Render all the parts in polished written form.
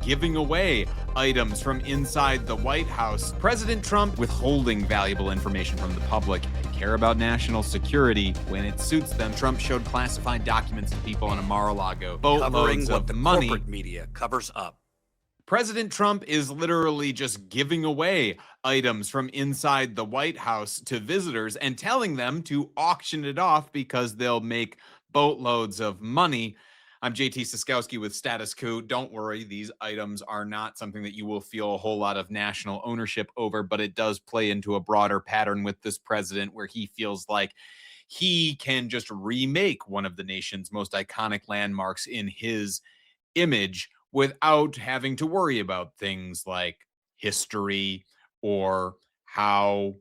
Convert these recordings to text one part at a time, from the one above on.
giving away items from inside the White House. President Trump withholding valuable information from the public and care about national security when it suits them. Trump showed classified documents to people in a Mar-a-Lago. Boatloads of money. Corporate media covers up. President Trump is literally just giving away items from inside the White House to visitors and telling them to auction it off because they'll make boatloads of money. I'm JT Cestkowski with Status Coup. Don't worry, these items are not something that you will feel a whole lot of national ownership over, but it does play into a broader pattern with this president where he feels like he can just remake one of the nation's most iconic landmarks in his image without having to worry about things like history or how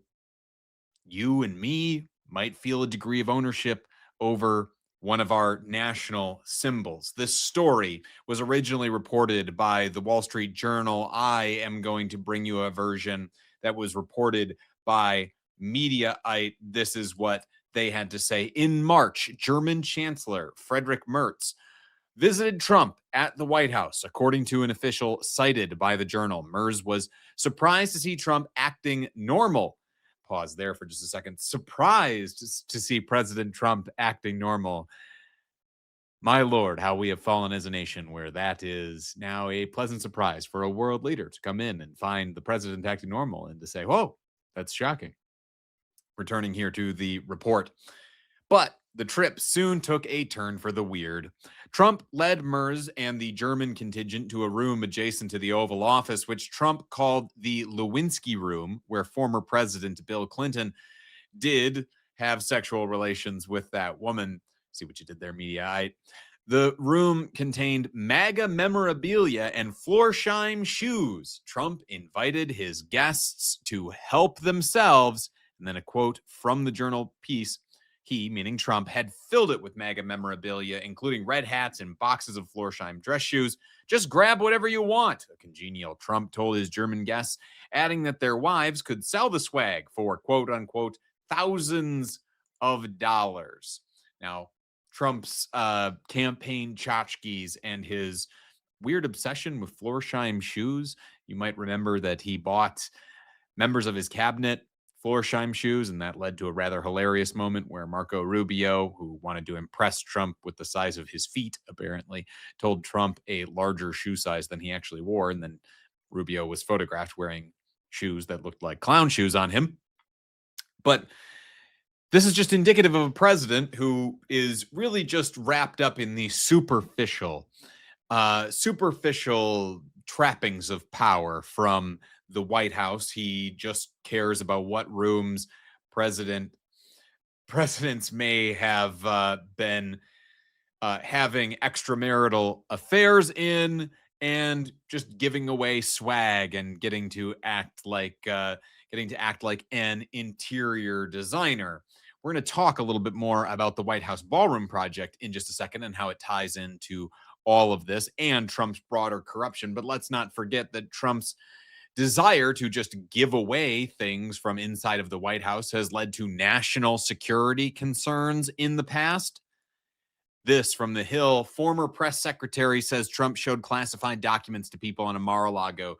you and me might feel a degree of ownership over one of our national symbols. This story was originally reported by the Wall Street Journal. I am going to bring you a version that was reported by Mediaite. This is what they had to say. In March, German Chancellor Friedrich Merz visited Trump at the White House, according to an official cited by the Journal. Merz was surprised to see Trump acting normal. Pause there for just a second. Surprised to see President Trump acting normal. My Lord, how we have fallen as a nation, where that is now a pleasant surprise for a world leader to come in and find the president acting normal and to say, whoa, that's shocking. Returning here to the report. But the trip soon took a turn for the weird. Trump led Merz and the German contingent to a room adjacent to the Oval Office, which Trump called the Lewinsky room, where former President Bill Clinton did have sexual relations with that woman. See what you did there, Mediaite. The room contained MAGA memorabilia and Florsheim shoes. Trump invited his guests to help themselves. And then a quote from the Journal piece. He, meaning Trump, had filled it with MAGA memorabilia, including red hats and boxes of Florsheim dress shoes. Just grab whatever you want, a congenial Trump told his German guests, adding that their wives could sell the swag for, quote unquote, thousands of dollars. Now, Trump's campaign tchotchkes and his weird obsession with Florsheim shoes, you might remember that he bought members of his cabinet Florsheim shoes, and that led to a rather hilarious moment where Marco Rubio, who wanted to impress Trump with the size of his feet, apparently, told Trump a larger shoe size than he actually wore, and then Rubio was photographed wearing shoes that looked like clown shoes on him. But this is just indicative of a president who is really just wrapped up in the superficial trappings of power from the White House. He just cares about what rooms presidents may have been having extramarital affairs in, and just giving away swag and getting to act like an interior designer. We're going to talk a little bit more about the White House ballroom project in just a second and how it ties into all of this and Trump's broader corruption. But let's not forget that Trump's desire to just give away things from inside of the White House has led to national security concerns in the past. This from The Hill. Former press secretary says Trump showed classified documents to people on a Mar-a-Lago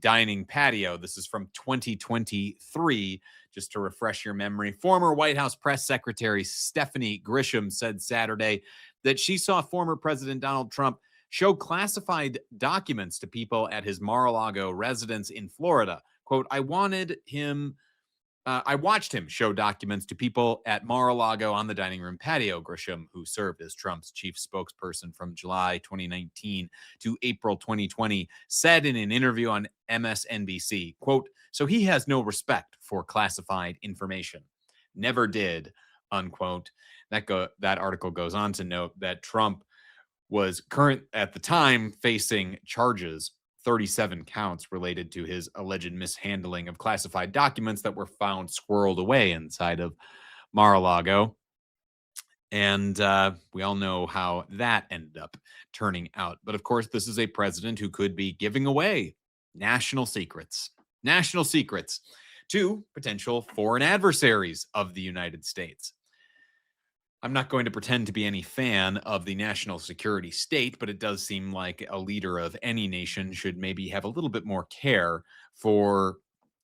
dining patio. This is from 2023. Just to refresh your memory, former White House press secretary Stephanie Grisham said Saturday that she saw former President Donald Trump show classified documents to people at his Mar-a-Lago residence in Florida. Quote, I watched him show documents to people at Mar-a-Lago on the dining room patio, Grisham, who served as Trump's chief spokesperson from July 2019 to April 2020, said in an interview on MSNBC, quote, so he has no respect for classified information. Never did, unquote. That article goes on to note that Trump was at the time facing charges, 37 counts related to his alleged mishandling of classified documents that were found squirreled away inside of Mar-a-Lago. And we all know how that ended up turning out. But of course, this is a president who could be giving away national secrets to potential foreign adversaries of the United States. I'm not going to pretend to be any fan of the national security state, but it does seem like a leader of any nation should maybe have a little bit more care for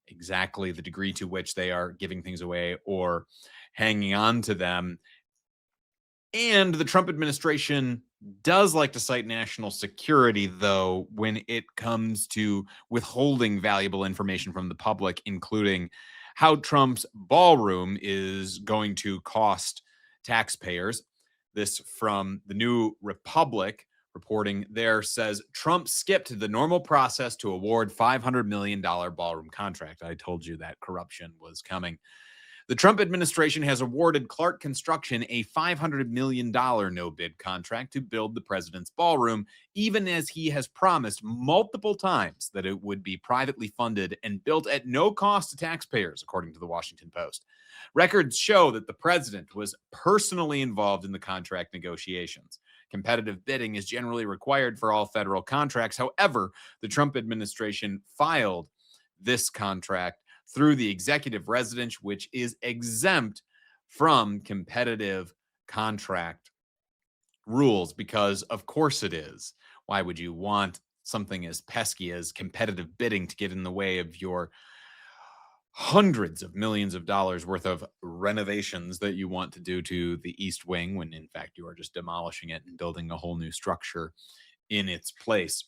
exactly the degree to which they are giving things away or hanging on to them. And the Trump administration does like to cite national security, though, when it comes to withholding valuable information from the public, including how Trump's ballroom is going to cost taxpayers. This from the New Republic reporting there says Trump skipped the normal process to award $500 million ballroom contract. I told you that corruption was coming. The Trump administration has awarded Clark Construction a $500 million no bid contract to build the president's ballroom, even as he has promised multiple times that it would be privately funded and built at no cost to taxpayers, according to the Washington Post. Records show that the president was personally involved in the contract negotiations. Competitive bidding is generally required for all federal contracts. However, the Trump administration filed this contract through the executive residence, which is exempt from competitive contract rules, because of course it is. Why would you want something as pesky as competitive bidding to get in the way of your hundreds of millions of dollars worth of renovations that you want to do to the East Wing, when in fact you are just demolishing it and building a whole new structure in its place?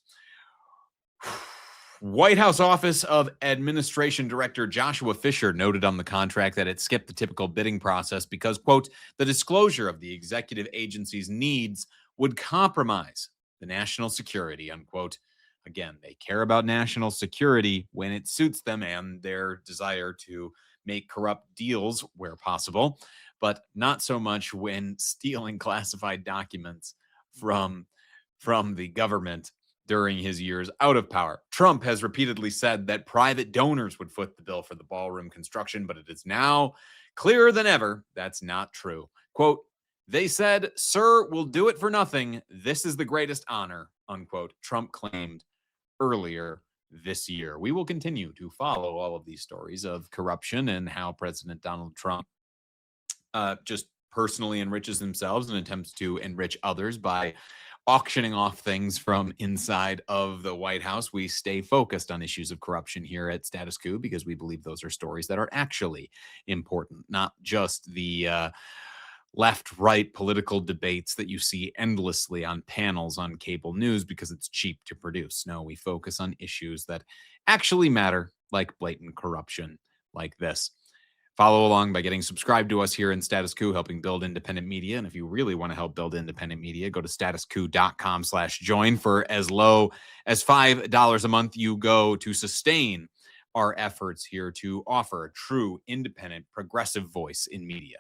White House Office of Administration Director Joshua Fisher noted on the contract that it skipped the typical bidding process because, quote, the disclosure of the executive agency's needs would compromise the national security, unquote. Again, they care about national security when it suits them and their desire to make corrupt deals where possible, but not so much when stealing classified documents from the government during his years out of power. Trump has repeatedly said that private donors would foot the bill for the ballroom construction, but it is now clearer than ever that's not true. Quote, they said, sir, we'll do it for nothing. This is the greatest honor, unquote, Trump claimed earlier this year. We will continue to follow all of these stories of corruption and how President Donald Trump just personally enriches themselves and attempts to enrich others by auctioning off things from inside of the White House. We stay focused on issues of corruption here at Status Coup because we believe those are stories that are actually important, not just the left-right political debates that you see endlessly on panels on cable news because it's cheap to produce. No, we focus on issues that actually matter, like blatant corruption like this. Follow along by getting subscribed to us here in Status Coup, helping build independent media. And if you really want to help build independent media, go to statuscoup.com/join. For as low as $5 a month, you go to sustain our efforts here to offer a true, independent, progressive voice in media.